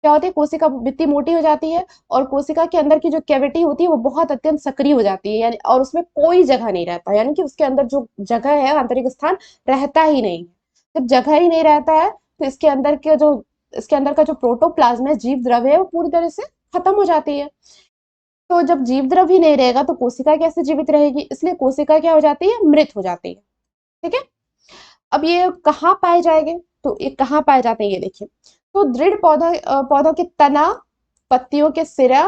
क्या होती है, कोशिका भित्ति मोटी हो जाती है और कोशिका के अंदर की जो कैविटी होती है वो बहुत अत्यंत सक्रिय हो जाती है, यानी और उसमें कोई जगह नहीं रहता, यानी कि उसके अंदर जो जगह है, आंतरिक स्थान रहता ही नहीं है। जब जगह ही नहीं रहता है तो इसके अंदर का जो प्रोटोप्लाज्म है, जीव द्रव्य है, वो पूरी तरह से खत्म हो जाती है। तो जब जीव द्रव्य ही नहीं रहेगा तो कोशिका कैसे जीवित रहेगी, इसलिए कोशिका क्या हो जाती है, मृत हो जाती है, ठीक है। अब ये कहाँ पाए जाएंगे, तो ये कहाँ पाए जाते हैं, ये देखिए। तो दृढ़ पौधों के तना, पत्तियों के सिरा,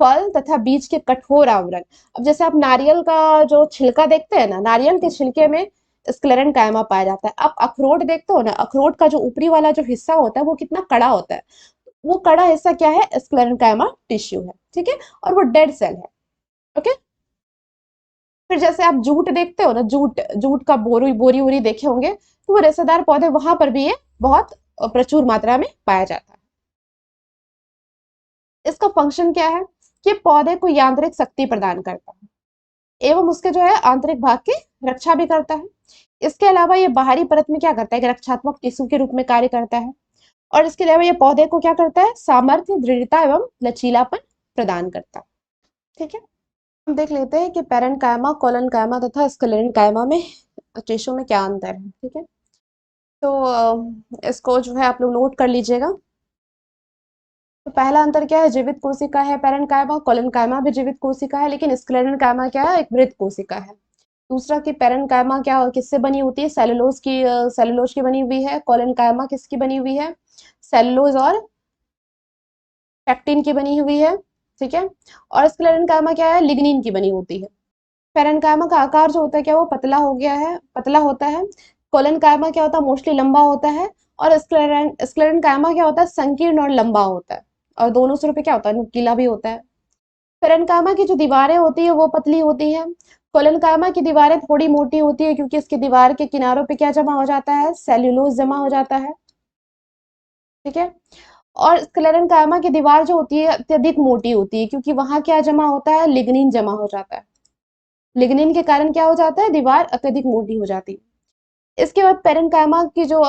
फल तथा बीज के कठोर आवरण। अब जैसे आप नारियल का जो छिलका देखते हैं ना, नारियल के छिलके में स्क्लेरेन्काइमा पाया जाता है। आप अखरोट देखते हो ना, अखरोट का जो ऊपरी वाला जो हिस्सा होता है वो कितना कड़ा होता है, वो कड़ा हिस्सा क्या है, स्क्लेरेन्काइमा टिश्यू है, ठीक है। और वो डेड सेल है, ओके। फिर जैसे आप जूट देखते हो ना, जूट जूट का बोरी वोरी देखे होंगे, तो वो रेशेदार पौधे, वहां पर भी ये बहुत प्रचुर मात्रा में पाया जाता है। इसका फंक्शन क्या है, कि पौधे को यांत्रिक शक्ति प्रदान करता है एवं उसके जो है आंतरिक भाग की रक्षा भी करता है। इसके अलावा ये बाहरी परत में क्या करता है, कि रक्षात्मक टिश्यू के रूप में कार्य करता है। और इसके अलावा ये पौधे को क्या करता है, सामर्थ्य, दृढ़ता एवं लचीलापन प्रदान करता है, ठीक है। हम देख लेते हैं कि पेरेन्काइमा, कोलोनकाइमा तथा स्क्लेरेन्काइमा में टिश्यू में क्या अंतर है, ठीक है। तो इसको जो है आप लोग नोट कर लीजिएगा। तो पहला अंतर क्या है, जीवित कोशिका है पेरेन्काइमा, कोलोनकाइमा भी जीवित कोशिका है, लेकिन स्क्लेरेन्काइमा क्या है, एक मृत कोशिका है। दूसरा कि पेरेन्काइमा क्या किससे बनी होती है, सेलुलोज की बनी हुई है। कोलोनकाइमा किसकी बनी हुई है, सेलुलोज और पैक्टिन की बनी हुई है, ठीक है। और स्क्लेरेन्काइमा क्या है, लिग्निन की बनी होती है। पेरेन्काइमा का आकार जो होता है क्या वो पतला हो गया है, पतला होता है। कोलेनकाइमा क्या होता है मोस्टली लंबा होता है। और स्क्लेरेनकाइमा क्या होता है संकीर्ण और लंबा होता है। और दोनों सिरों पे क्या होता है नुकीला भी होता है। पेरेन्काइमा की जो दीवारें होती है वो पतली होती है। कोलेनकाइमा की दीवारें थोड़ी मोटी होती है क्योंकि इसकी दीवार के किनारों पे क्या जमा हो जाता है सेल्यूलोज जमा हो जाता है। ठीक है। और स्क्लेरेनकाइमा की दीवार जो होती है अत्यधिक मोटी होती है क्योंकि वहां क्या जमा होता है लिग्निन जमा हो जाता है। लिग्निन के कारण क्या हो जाता है दीवार अत्यधिक मोटी हो जाती है। इसके बाद पेरेन्काइमा की जो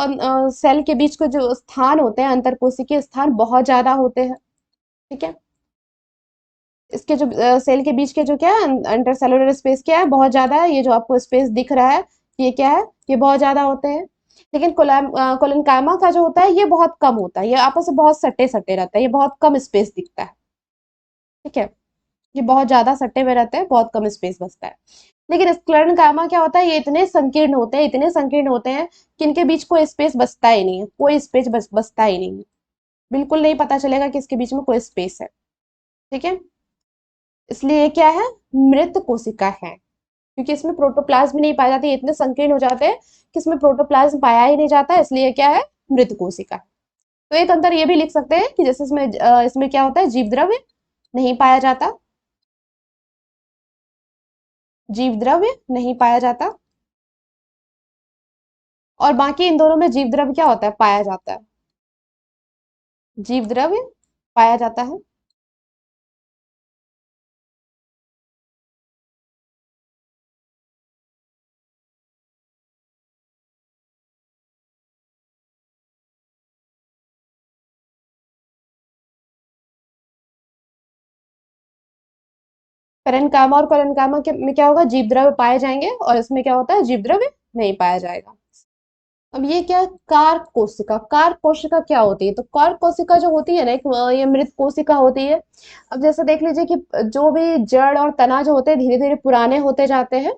सेल के बीच के जो स्थान होते हैं अंतरकोशिकीय स्थान बहुत ज्यादा होते हैं। ठीक है। इसके जो सेल के बीच के जो क्या है इंटरसेलुलर स्पेस क्या है बहुत ज्यादा है। ये जो आपको स्पेस दिख रहा है ये क्या है ये बहुत ज्यादा होते हैं। लेकिन कोलेनकाइमा का जो होता है ये बहुत कम होता है। ये आपस में बहुत सटे सटे रहता है। ये बहुत कम स्पेस दिखता है। ठीक है। ये बहुत ज्यादा सट्टे में रहते हैं बहुत कम स्पेस बचता है। लेकिन स्क्लेरेनकाइमा क्या होता है ये इतने संकीर्ण होते हैं इतने संकीर्ण होते हैं कि इनके बीच कोई स्पेस बचता ही नहीं है। कोई स्पेस बचता ही नहीं है। बिल्कुल नहीं पता चलेगा कि इसके बीच में कोई स्पेस है। ठीक है। इसलिए ये क्या है मृत कोशिका है क्योंकि इसमें प्रोटोप्लाज्म नहीं पाया जाता। ये इतने संकीर्ण हो जाते हैं कि इसमें प्रोटोप्लाज्म पाया ही नहीं जाता इसलिए क्या है मृत कोशिका है। तो एक अंतर ये भी लिख सकते हैं कि जैसे इसमें क्या होता है जीव द्रव्य नहीं पाया जाता। जीव द्रव्य नहीं पाया जाता। और बाकी इन दोनों में जीव द्रव्य क्या होता है पाया जाता है। जीव द्रव्य पाया जाता है। पेरेन्काइमा और कोलेनकाइमा के में क्या होगा जीव द्रव्य पाए जाएंगे और इसमें क्या होता है जीव द्रव्य नहीं पाया जाएगा। अब ये क्या है कार्क कोशिका। कार्क कोशिका क्या होती है तो कार्क कोशिका जो होती है ना एक ये मृत कोशिका होती है। अब जैसे देख लीजिए कि जो भी जड़ और तना जो होते हैं धीरे धीरे पुराने होते जाते हैं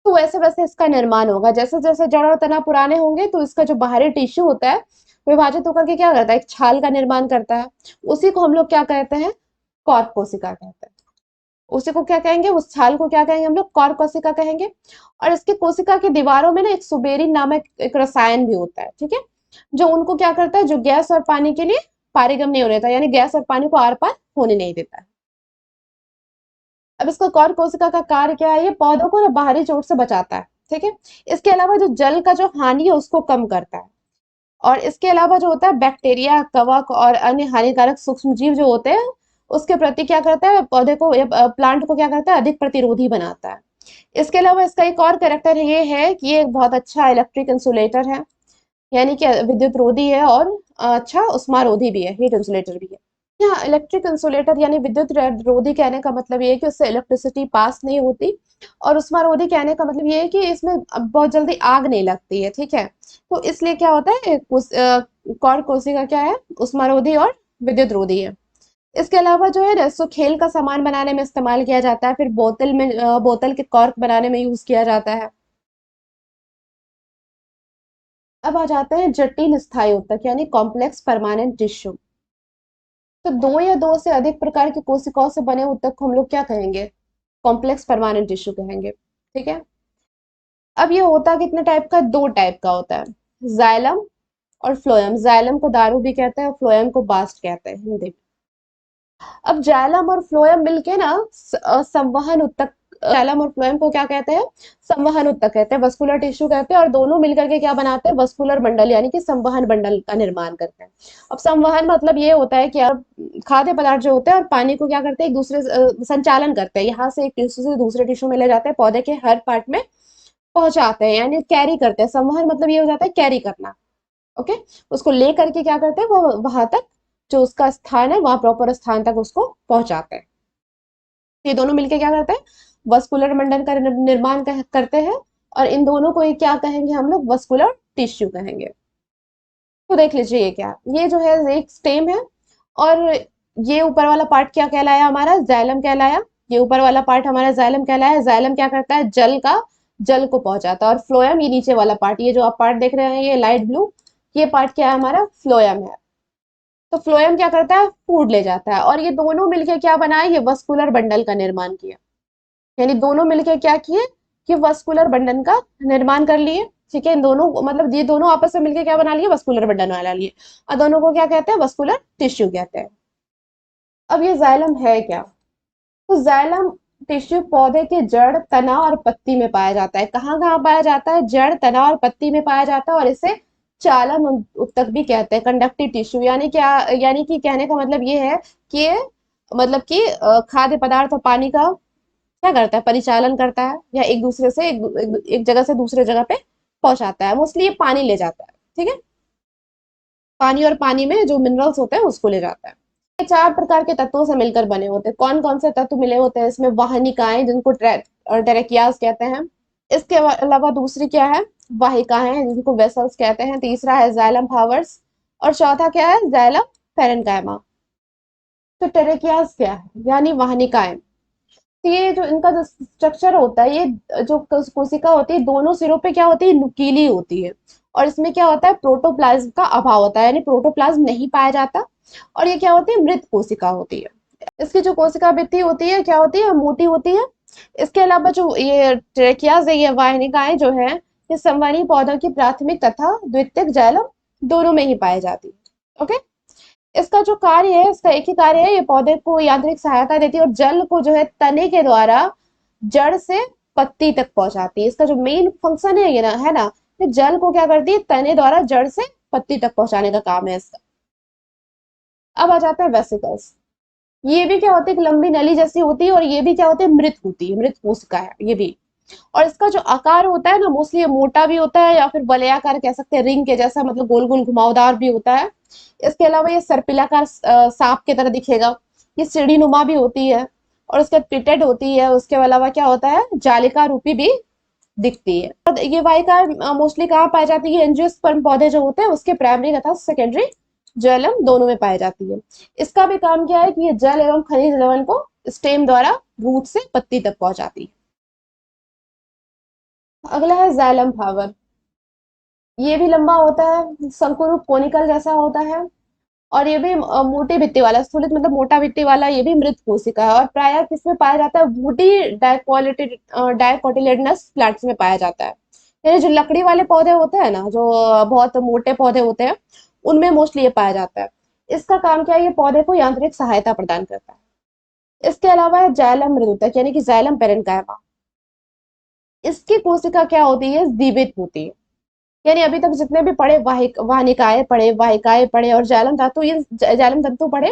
तो वैसे वैसे इसका निर्माण होगा। जैसे जैसे जड़ और तना पुराने होंगे तो इसका जो बाहरी टिश्यू होता है विभाजित होकर के क्या करता है एक छाल का निर्माण करता है। उसी को हम लोग क्या कहते हैं कॉर्क कोशिका कहते हैं। उसी को क्या कहेंगे उस छाल को क्या कहेंगे हम लोग कॉर्क कोशिका कहेंगे। और इसके कोशिका की दीवारों में ना एक सुबेरिन नामक एक रसायन भी होता है। ठीक है। जो उनको क्या करता है जो गैस और पानी के लिए पारगम्य नहीं होने देता यानी गैस और पानी को आर पार होने नहीं देता है। अब इसका कॉर्क कोशिका का कार्य क्या है ये पौधों को ना बाहरी चोट से बचाता है। ठीक है। इसके अलावा जो जल का जो हानि है उसको कम करता है। और इसके अलावा जो होता है बैक्टीरिया कवक और अन्य हानिकारक सूक्ष्म जीव जो होते हैं उसके प्रति क्या करता है पौधे को या प्लांट को क्या करता है अधिक प्रतिरोधी बनाता है। इसके अलावा इसका एक और कैरेक्टर ये है कि ये एक बहुत अच्छा इलेक्ट्रिक इंसुलेटर है यानी कि विद्युत रोधी है और अच्छा उष्मा रोधी भी है हीट इंसुलेटर भी है। यहाँ इलेक्ट्रिक इंसुलेटर यानी विद्युत रोधी कहने का मतलब ये है कि उससे इलेक्ट्रिसिटी पास नहीं होती। और उष्मा रोधी कहने का मतलब ये है कि इसमें बहुत जल्दी आग नहीं लगती है। ठीक है। तो इसलिए क्या होता है कॉर्क कोशिका क्या है उष्मा रोधी और विद्युत रोधी है। इसके अलावा जो है ना इसको खेल का सामान बनाने में इस्तेमाल किया जाता है। फिर बोतल में बोतल के कॉर्क बनाने में यूज किया जाता है। अब आ जाते हैं जटिल स्थायी ऊतक यानी कॉम्प्लेक्स परमानेंट टिश्यू। तो दो या दो से अधिक प्रकार की कोशिकाओं से बने ऊतक को हम लोग क्या कहेंगे कॉम्प्लेक्स परमानेंट टिश्यू कहेंगे। ठीक है। अब ये होता कितने टाइप का दो टाइप का होता है जाइलम और फ्लोएम। जाइलम को दारू भी कहते हैं और फ्लोएम को बास्ट कहते हैं हिंदी में। अब जाइलम और फ्लोएम मिलके ना संवहन ऊतक जाइलम और फ्लोएम को क्या कहते हैं संवहन ऊतक कहते हैं वस्कुलर टिश्यू कहते हैं। और दोनों मिलकर के क्या बनाते हैं वस्कुलर बंडल यानी कि संवहन बंडल का निर्माण करते हैं। अब संवहन मतलब ये होता है कि यार खाद्य पदार्थ जो होते हैं और पानी को क्या करते हैं एक दूसरे संचालन करते हैं यहाँ से एक टिश्यू से दूसरे टिश्यू में ले जाते हैं पौधे के हर पार्ट में पहुंचाते हैं यानी कैरी करते हैं। संवहन मतलब ये हो जाता है कैरी करना। ओके। उसको ले करके क्या करते हैं वो वहां तक जो उसका स्थान है वहां प्रॉपर स्थान तक उसको पहुंचाते हैं। ये दोनों मिलके क्या करते हैं वस्कुलर मंडल का निर्माण करते हैं। और इन दोनों को ये क्या कहेंगे हम लोग वस्कुलर टिश्यू कहेंगे। तो देख लीजिए ये क्या ये जो है एक स्टेम है। और ये ऊपर वाला पार्ट क्या कहलाया हमारा जाइलम कहलाया। ये ऊपर वाला पार्ट हमारा जाइलम कहलाया। जाइलम क्या करता है जल को पहुंचाता है। और फ्लोएम ये नीचे वाला पार्ट ये जो आप पार्ट देख रहे हैं ये लाइट ब्लू ये पार्ट क्या है हमारा फ्लोएम है। तो फ्लोएम क्या करता है फूड ले जाता है और ये दोनों मिलके क्या बनाए ये वस्कुलर बंडल का निर्माण किया। यानी दोनों मिलकर क्या किए कि वस्कुलर बंधन का निर्माण कर लिए। ठीक है, इन दोनों मतलब ये दोनों आपस में मिलकर क्या बना लिए, वस्कुलर बंधन बना लिए, और दोनों को क्या कहते हैं, वस्कुलर टिश्यू कहते हैं। अब ये जाइलम है क्या? तो जाइलम टिश्यू पौधे के जड़, तना और पत्ती में पाया जाता है। कहाँ कहाँ पाया जाता है? जड़, तना और पत्ती में पाया जाता है। और इसे चालन उत्तक भी कहते हैं, कंडक्टिव टिश्यू। यानी क्या, यानी कि कहने का मतलब ये है कि ये मतलब कि खाद्य पदार्थ और पानी का क्या करता है, परिचालन करता है, या एक दूसरे से एक जगह से दूसरे जगह पे पहुंचाता है। मोस्टली ये पानी ले जाता है। ठीक है, पानी और पानी में जो मिनरल्स होते हैं उसको ले जाता है। ये चार प्रकार के तत्वों से मिलकर बने होते हैं। कौन कौन से तत्व मिले होते हैं इसमें? वाहनिकाएं, जिनको टेरेकियाज कहते हैं। इसके अलावा दूसरी क्या है? वाहिकाएं, जिनको वेसल्स कहते हैं। तीसरा है जाइलम फ्लावर्स, और चौथा क्या है? Xylem parenchyma. तो टेरेकियाज क्या है? यानी वाहनिकाएं। तो ये जो इनका जो स्ट्रक्चर होता है, ये जो कोशिका होती है, दोनों सिरों पे क्या होती है, नुकीली होती है। और इसमें क्या होता है, प्रोटोप्लाज्म का अभाव होता है, यानी प्रोटोप्लाज्म नहीं पाया जाता। और ये क्या होती है, मृत कोशिका होती है। इसकी जो कोशिका भित्ति होती है क्या होती है, मोटी होती है। इसके अलावा जो ये ट्रेकियाज है, ये वाहिनिकाएं जो है, ये संवहनी पौधों की प्राथमिक तथा द्वितीयक जाइलम दोनों में ही पाई जाती है। ओके, इसका जो कार्य है, इसका एक ही कार्य है, ये पौधे को यांत्रिक सहायता देती है और जल को जो है तने के द्वारा जड़ से पत्ती तक पहुंचाती है। इसका जो मेन फंक्शन है ये ना, है ना, ये जल को क्या करती है, तने द्वारा जड़ से पत्ती तक पहुंचाने का काम है इसका। अब आ जाता है वेसिकल्स। ये भी क्या होती है, एक लंबी नली जैसी होती है, और ये भी क्या होती है, मृत होती है, मृत कोशिका है ये भी। और इसका जो आकार होता है ना, मोस्टली ये मोटा भी होता है, या फिर वलयाकार कह सकते हैं, रिंग के जैसा, मतलब गोल गोल घुमावदार भी होता है। इसके अलावा ये सर्पिलाकार सांप की तरह दिखेगा। ये सीढ़ी नुमा भी होती है, और उसके पिटेड होती है। उसके अलावा क्या होता है, जालिका रूपी भी दिखती है। और ये वाहिका मोस्टली कहाँ पाई जाती है, एंजियोस्पर्म पौधे जो होते हैं उसके प्राइमरी तथा सेकेंडरी जाइलम दोनों में पाई जाती है। इसका भी काम क्या है कि ये जल एवं खनिज लवण को स्टेम द्वारा रूट से पत्ती तक पहुंचाती है। अगला है जाइलम फ्लावर। ये भी लंबा होता है, शंकुरूप कोनिकल जैसा होता है। और ये भी मोटी भित्ति वाला, स्थूलित मतलब मोटा भित्ति वाला, ये भी मृत कोशिका है। और प्रायः किसमें पाया जाता है, वुडी डाइकोटिलेडनस प्लांट्स में पाया जाता है। यानी जो लकड़ी वाले पौधे होते हैं ना, जो बहुत मोटे पौधे होते हैं, उनमें मोस्टली ये पाया जाता है। इसका काम क्या है, ये पौधे को यांत्रिक सहायता प्रदान करता है। इसके अलावा है जाइलम मृदुतक, यानी कि जाइलम पेरेन्काइमा। इसकी कोशिका क्या होती है, जीवित होती है। यानी अभी तक जितने भी पढ़े, वाहिकाएं पढ़े, वाहिकाएं पढ़े, और जाइलम धातु, ये जाइलम तंतु पढ़े,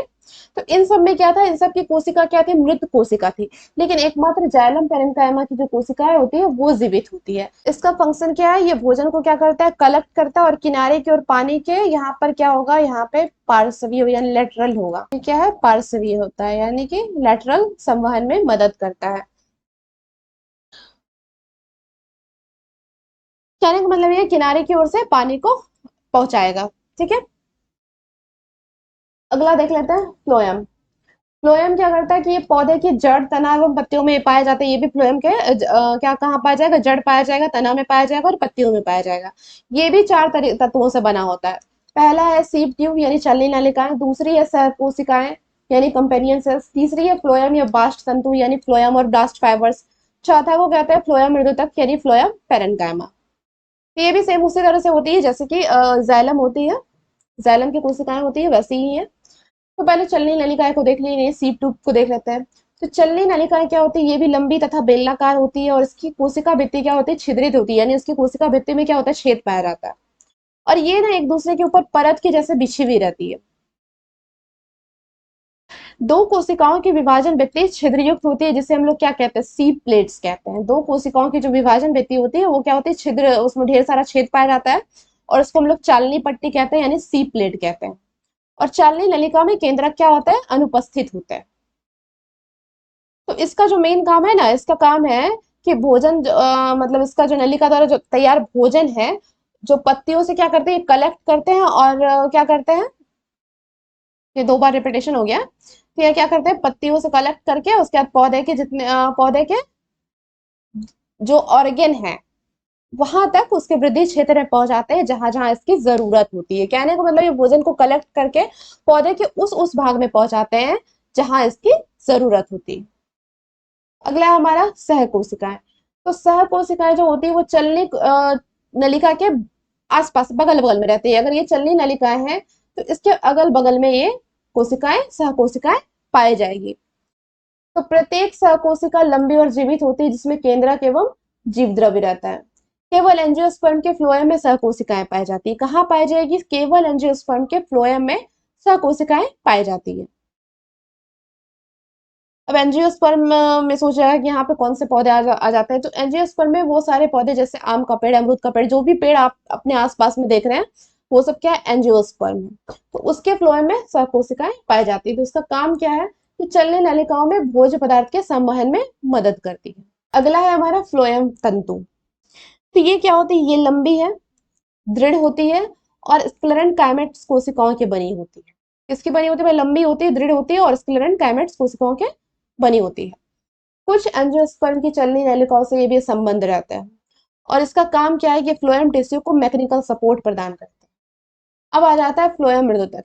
तो इन सब में क्या था, इन सब की कोशिका क्या थी, मृत कोशिका थी। लेकिन एकमात्र जाइलम पेरेन्काइमा की जो कोशिकाएं होती है वो जीवित होती है। इसका फंक्शन क्या है, ये भोजन को क्या करता है, कलेक्ट करता है, और किनारे की ओर पानी के यहाँ पर क्या होगा, यहाँ पे पार्श्वीय यानी लेटरल होगा। ये क्या है, पार्श्वीय होता है, यानी कि लेटरल संवहन में मदद करता है। कहने का मतलब ये किनारे की ओर से पानी को पहुंचाएगा। ठीक है, अगला देख लेते हैं, फ्लोएम। फ्लोएम क्या करता है कि ये पौधे की जड़, तना एवं पत्तियों में पाया जाता है। ये भी फ्लोएम के क्या कहाँ पाया जाएगा, जड़ पाया जाएगा, तना में पाया जाएगा, और पत्तियों में पाया जाएगा। ये भी चार तत्वों से बना होता है। पहला है सीप ट्यूब, यानी चलनी नलिकाएं। दूसरी है सहकोशिकाएं, यानी कंपेनियन सेल्स। तीसरी है फ्लोएम या बास्ट तंतु, यानी फ्लोएम और ब्लास्ट फाइबर्स। चौथा को कहते हैं फ्लोएम मृदुतक, यानी फ्लोएम पेरेन्काइमा। ये भी सेम उसी तरह से होती है जैसे कि जाइलम होती है, जाइलम की कोशिकाएं होती है, वैसी ही है। तो पहले चलनी नलिकाएं को देख लीजिए, सीप ट्यूब को देख लेते हैं। तो चलनी नलिकाएं क्या होती है, ये भी लंबी तथा बेलनाकार होती है, और इसकी कोशिका भित्ति क्या होती है, छिद्रित होती है। यानी इसकी कोशिका भित्ति में क्या होता है, छेद पाया जाता है। और ये ना एक दूसरे के ऊपर परत के जैसे बिछी हुई रहती है। दो कोशिकाओं की विभाजन भित्ति छिद्रयुक्त होती है, जिसे हम लोग क्या कहते हैं, सीप प्लेट्स कहते हैं। दो कोशिकाओं की जो विभाजन भित्ति होती है वो क्या होती है, छिद्र, उसमें ढेर सारा छेद पाया जाता है, और उसको हम लोग चालनी पट्टी कहते हैं, यानी सीप प्लेट कहते हैं। और चालनी नलिका में केंद्रक क्या होता है, अनुपस्थित होता है। तो इसका जो मेन काम है ना, इसका काम है कि भोजन मतलब इसका जो नलिका द्वारा जो तैयार भोजन है, जो पत्तियों से क्या करते हैं, कलेक्ट करते हैं, और क्या करते हैं, ये दो बार रिपीटेशन हो गया। तो ये क्या करते हैं, पत्तियों से कलेक्ट करके उसके बाद पौधे के जितने पौधे के जो ऑर्गेन है, वहां तक उसके वृद्धि क्षेत्र में पहुंचाते हैं, जहां जहां इसकी जरूरत होती है। कहने का मतलब ये भोजन को कलेक्ट करके पौधे के उस भाग में पहुंचाते हैं जहां इसकी जरूरत होती है। अगला है हमारा सहकोशिकाएं। तो सहकोशिकाएं जो होती है वो चलनी नलिका के आसपास बगल बगल में रहती है। अगर ये चलनी नलिकाएं हैं तो इसके अगल बगल में ये कोशिकाएं सहकोशिकाएं पाई जाएगी। तो प्रत्येक सहकोशिका लंबी और जीवित होती है जिसमें केंद्रक एवं जीवद्रव्य रहता है। केवल एंजियोस्पर्म के फ्लोएम में सहकोशिकाएं पाई जाती है। कहाँ पाई जाएगी? केवल एंजियोस्पर्म के फ्लोएम में सहकोशिकाएं पाई जाती है। अब एंजियोस्पर्म में सोच रहा है कि यहाँ पे कौन से पौधे आ जाते हैं, तो एंजियोस्पर्म में वो सारे पौधे जैसे आम का पेड़, अमरूद का पेड़, जो भी पेड़ आप अपने आसपास में देख रहे हैं वो सब क्या है? एंजियोस्पर्म है। तो उसके फ्लोएम में सहकोशिकाएं पाई जाती है। तो उसका काम क्या है कि चलने नलिकाओं में भोज्य पदार्थ के संवहन में मदद करती है। अगला है हमारा फ्लोएम तंतु। तो ये क्या होती है? ये लंबी है, दृढ़ होती है और स्क्लेरेंट काइमेट्स कोशिकाओं की बनी होती है। किसकी बनी होती है? लंबी होती है, दृढ़ होती है और स्क्लेरेंट काइमेट्स कोशिकाओं के बनी होती है। कुछ एंजियोस्पर्म की चलनी नलिकाओं से ये भी संबंध रहता है और इसका काम क्या है कि फ्लोएम टिश्यू को मैकेनिकल सपोर्ट प्रदान करते हैं। अब आ जाता है फ्लोएम मृदुतक।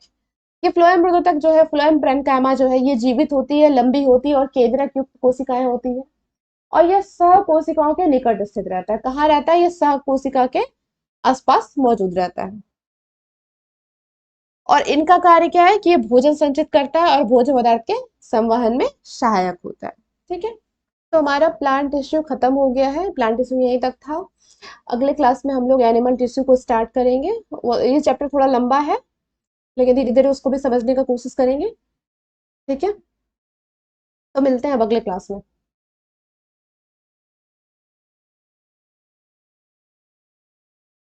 ये फ्लोएम मृदुतक जो है, फ्लोएम ब्रैनकाइमा जो है, ये जीवित होती है, लंबी होती है और केंद्रक युक्त कोशिकाएं होती है और यह सह कोशिकाओं के निकट स्थित रहता है। कहाँ रहता है? ये सह कोशिका के आसपास मौजूद रहता है और इनका कार्य क्या है कि ये भोजन संचित करता है और भोज्य पदार्थ के संवहन में सहायक होता है। ठीक है, तो हमारा प्लांट टिश्यू खत्म हो गया है। प्लांट टिश्यू यहीं तक था। अगले क्लास में हम लोग एनिमल टिश्यू को स्टार्ट करेंगे। ये चैप्टर थोड़ा लंबा है लेकिन धीरे धीरे उसको भी समझने का कोशिश करेंगे। ठीक है, तो मिलते हैं अब अगले क्लास में।